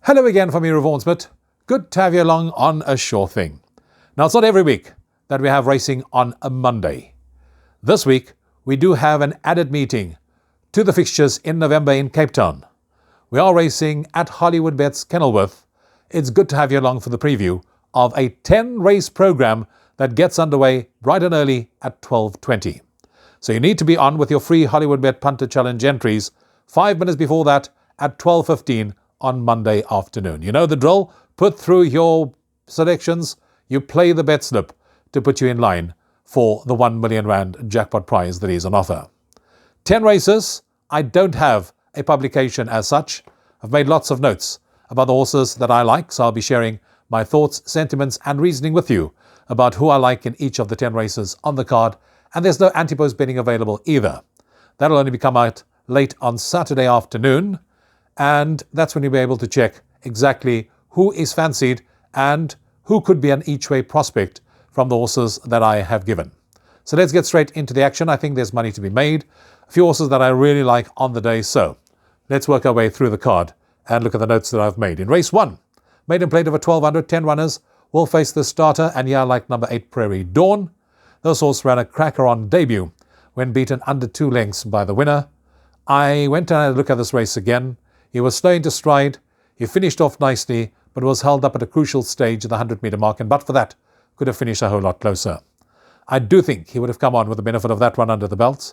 Hello again from me, Rouvaun Smit. Good to have you along on a sure thing. Now, it's not every week that we have racing on a Monday. This week, we do have an added meeting to the fixtures in November in Cape Town. We are racing at Hollywoodbets Kenilworth. It's good to have you along for the preview of a 10-race program that gets underway bright and early at 12:20. So you need to be on with your free Hollywoodbet Punter Challenge entries 5 minutes before that at 12:15 on Monday afternoon. You know the drill. Put through your selections. You play the bet slip to put you in line for the R1 million jackpot prize that is on offer. 10 races. I don't have a publication as such. I've made lots of notes about the horses that I like, so I'll be sharing my thoughts, sentiments and reasoning with you about who I like in each of the 10 races on the card, and there's no anti-post betting available either. That'll only come out late on Saturday afternoon, and that's when you'll be able to check exactly who is fancied and who could be an each-way prospect from the horses that I have given. So let's get straight into the action. I think there's money to be made. A few horses that I really like on the day, so let's work our way through the card and look at the notes that I've made. In race 1, maiden plate over 1200, 10 runners will face the starter, and yeah, I like number 8 Prairie Dawn. This horse ran a cracker on debut when beaten under 2 lengths by the winner. I went and had a look at this race again. He was slow into stride. He finished off nicely, but was held up at a crucial stage at the 100-metre mark, and but for that, could have finished a whole lot closer. I do think he would have come on with the benefit of that run under the belt.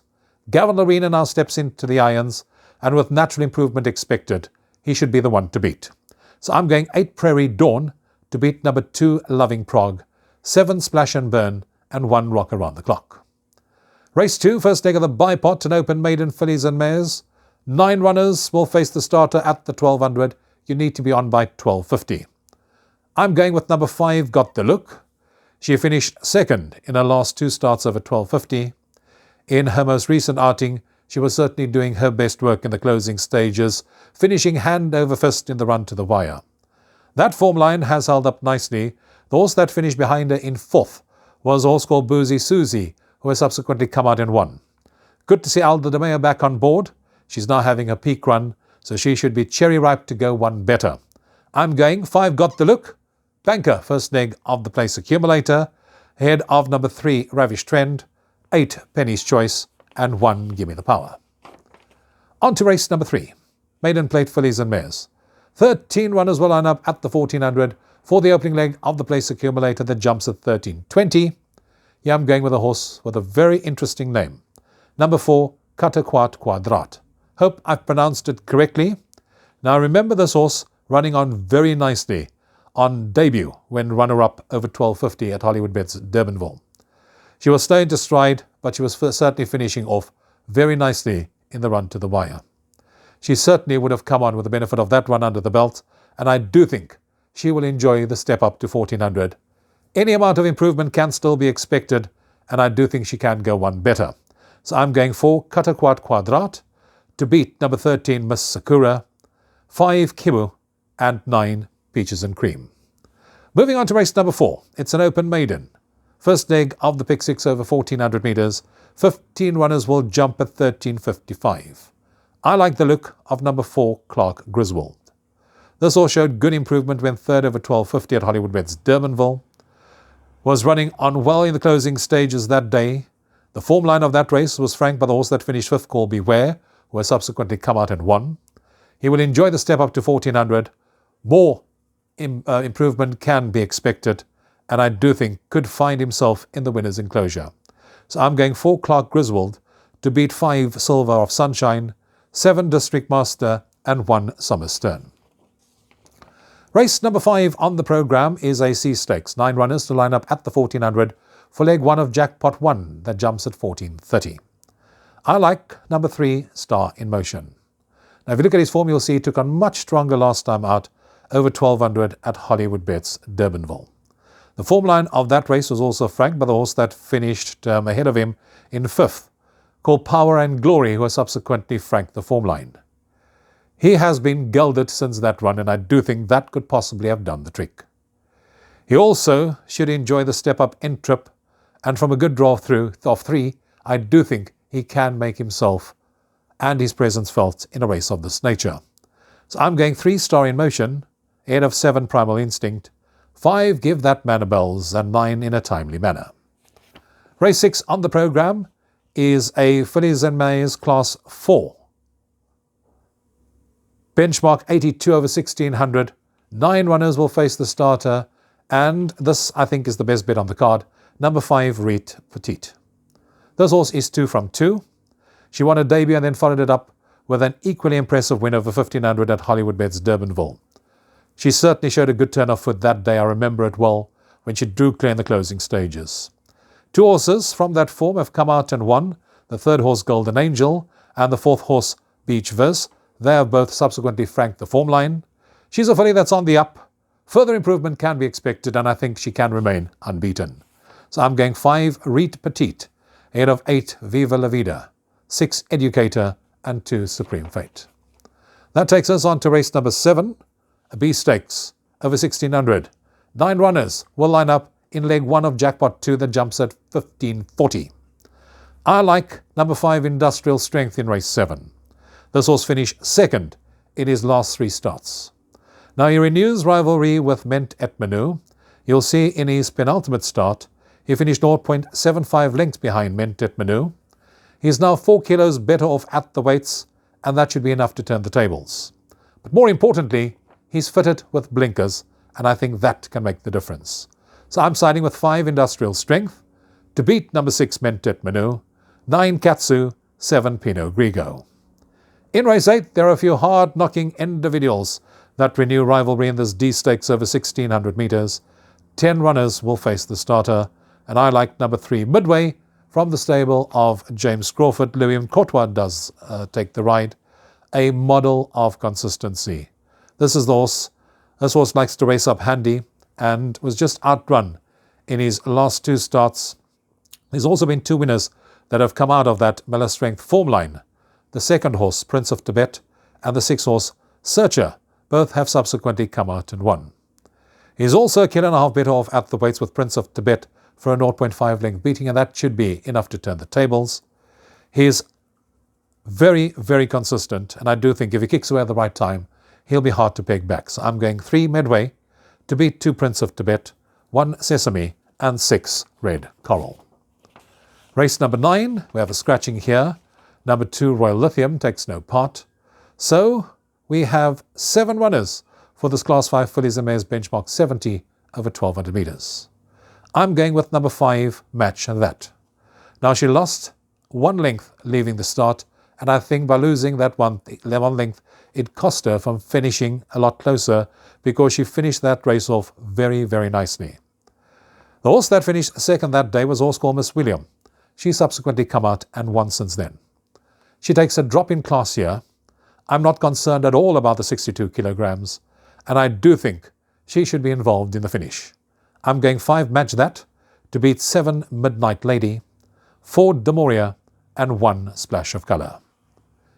Gavin Lorena now steps into the irons, and with natural improvement expected, he should be the one to beat. So I'm going 8 Prairie Dawn to beat number 2 Loving Prague, 7 Splash and Burn, and 1 Rock Around the Clock. Race 2, first leg of the bipot, an open maiden fillies and mares. 9 runners will face the starter at the 1200. You need to be on by 12:50. I'm going with number 5 Got the Look. She finished second in her last 2 starts over 12:50. In her most recent outing, she was certainly doing her best work in the closing stages, finishing hand over fist in the run to the wire. That form line has held up nicely. The horse that finished behind her in 4th was a horse called Boozy Susie, who has subsequently come out in 1. Good to see Alda de Meyer back on board. She's now having a peak run, so she should be cherry ripe to go 1 better. I'm going 5 Got the Look, banker first leg of the place accumulator, ahead of number 3 Ravish Trend, 8 Penny's Choice, and 1 Gimme the Power. On to race number 3, maiden plate fillies and mares. 13 runners will line up at the 1400 for the opening leg of the place accumulator that jumps at 13:20. Yeah, I'm going with a horse with a very interesting name. Number 4, Katakwat Quadrat. Hope I've pronounced it correctly. Now remember this horse running on very nicely on debut when runner-up over 12:50 at Hollywoodbets Durbanville. She was slow into stride, but she was certainly finishing off very nicely in the run to the wire. She certainly would have come on with the benefit of that run under the belt, and I do think she will enjoy the step up to 1400. Any amount of improvement can still be expected, and I do think she can go 1 better. So I'm going for Katakwat Quadrat to beat number 13 Miss Sakura, 5 Kibu, and 9 Peaches and Cream. Moving on to race number 4. It's an open maiden. First leg of the pick 6 over 1400 metres. 15 runners will jump at 13:55. I like the look of number 4 Clark Griswold. This horse showed good improvement when 3rd over 12:50 at Hollywoodbets Durbanville. Was running on well in the closing stages that day. The form line of that race was franked by the horse that finished 5th called Beware, who has subsequently come out and won. He will enjoy the step up to 1400. More improvement can be expected, and I do think could find himself in the winner's enclosure. So I'm going for Clark Griswold to beat 5 Silver of Sunshine, 7 District Master, and 1 Summer Stern. Race number 5 on the programme is a C Stakes. 9 runners to line up at the 1400 for leg 1 of Jackpot 1 that jumps at 14:30. I like number 3 Star in Motion. Now if you look at his form, you'll see he took on much stronger last time out over 1200 at Hollywoodbets Durbanville. The form line of that race was also franked by the horse that finished ahead of him in 5th, called Power and Glory, who has subsequently franked the form line. He has been gelded since that run, and I do think that could possibly have done the trick. He also should enjoy the step-up in trip, and from a good draw through of 3, I do think he can make himself and his presence felt in a race of this nature. So I'm going 3 Star in Motion ahead of 7 Primal Instinct, 5 Give That Man a Bells, and 9 In a Timely Manner. Race 6 on the programme is a Fillies and Mares Class 4. Benchmark 82 over 1600. 9 runners will face the starter, and this I think is the best bet on the card, number 5 Reet Petite. This horse is 2 from 2. She won a debut and then followed it up with an equally impressive win over 1500 at Hollywoodbets Durbanville. She certainly showed a good turn of foot that day. I remember it well when she drew clear in the closing stages. 2 horses from that form have come out and won, the 3rd horse Golden Angel and the 4th horse Beach Viz. They have both subsequently franked the form line. She's a filly that's on the up. Further improvement can be expected, and I think she can remain unbeaten. So I'm going 5 Reet Petite, ahead of 8 Viva La Vida, 6 Educator, and 2 Supreme Fate. That takes us on to race number 7, a B Stakes, over 1600. 9 runners will line up in leg 1 of Jackpot 2 that jumps at 1540. I like number 5 Industrial Strength in race 7. This horse finished 2nd in his last 3 starts. Now he renews rivalry with Ment et Menu. You'll see in his penultimate start, he finished 0.75 lengths behind Ment et Menu. He's now 4 kilos better off at the weights, and that should be enough to turn the tables. But more importantly, he's fitted with blinkers, and I think that can make the difference. So I'm siding with 5 Industrial Strength to beat number 6 Ment et Menu, 9 Katsu, 7 Pinot Grigio. In race 8, there are a few hard-knocking individuals that renew rivalry in this D Stakes over 1600 metres. 10 runners will face the starter, and I like number 3 Midway from the stable of James Crawford. Louis Mkotwa does take the ride, a model of consistency. This is the horse. This horse likes to race up handy and was just outrun in his last 2 starts. There's also been 2 winners that have come out of that Miller Strength form line. The 2nd horse, Prince of Tibet, and the 6th horse, Searcher, both have subsequently come out and won. He's also a kilo and a half better off at the weights with Prince of Tibet for a 0.5 length beating, and that should be enough to turn the tables. He's very, very consistent, and I do think if he kicks away at the right time, he'll be hard to peg back. So I'm going 3 Medway to beat 2 Prince of Tibet, 1 Sesame, and 6 Red Coral. Race number 9, we have a scratching here. Number 2 Royal Lithium takes no part. So we have 7 runners for this Class 5 Fillies and Mares benchmark 70 over 1200 metres. I'm going with number 5 Match That. Now she lost 1 length leaving the start, and I think by losing that one length, it cost her from finishing a lot closer because she finished that race off very, very nicely. The horse that finished 2nd that day was a horse called Miss William. She's subsequently come out and won since then. She takes a drop in class here. I'm not concerned at all about the 62 kilograms, and I do think she should be involved in the finish. I'm going 5 Match That to beat 7 Midnight Lady, 4 Demoria, and 1 Splash of Colour.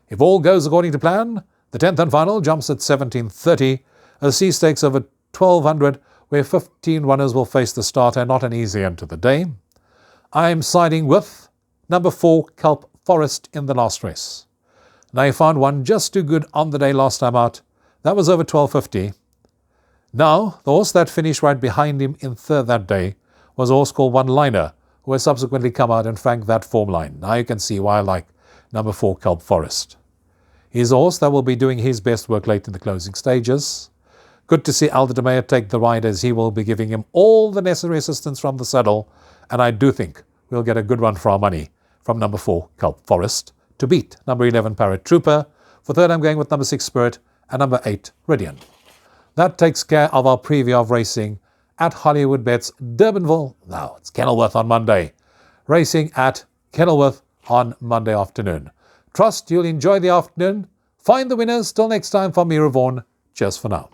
If all goes according to plan, the 10th and final jumps at 17:30, a C Stakes over 1200 where 15 runners will face the starter, not an easy end to the day. I'm siding with number 4 Kelp Forest in the last race. Now he found one just too good on the day last time out. That was over 1250. Now, the horse that finished right behind him in 3rd that day was a horse called One Liner, who has subsequently come out and franked that form line. Now you can see why I like number 4 Kelp Forest. He's a horse that will be doing his best work late in the closing stages. Good to see Aldo de Meyer take the ride, as he will be giving him all the necessary assistance from the saddle, and I do think we'll get a good run for our money from number 4 Kelp Forest to beat number 11 Parrot Trooper. For 3rd I'm going with number 6 Spirit and number 8 Ridian. That takes care of our preview of racing at Hollywoodbets Durbanville. Now it's Kenilworth on Monday. Racing at Kenilworth on Monday afternoon. Trust you'll enjoy the afternoon. Find the winners. Till next time, from me, Rouvaun. Cheers for now.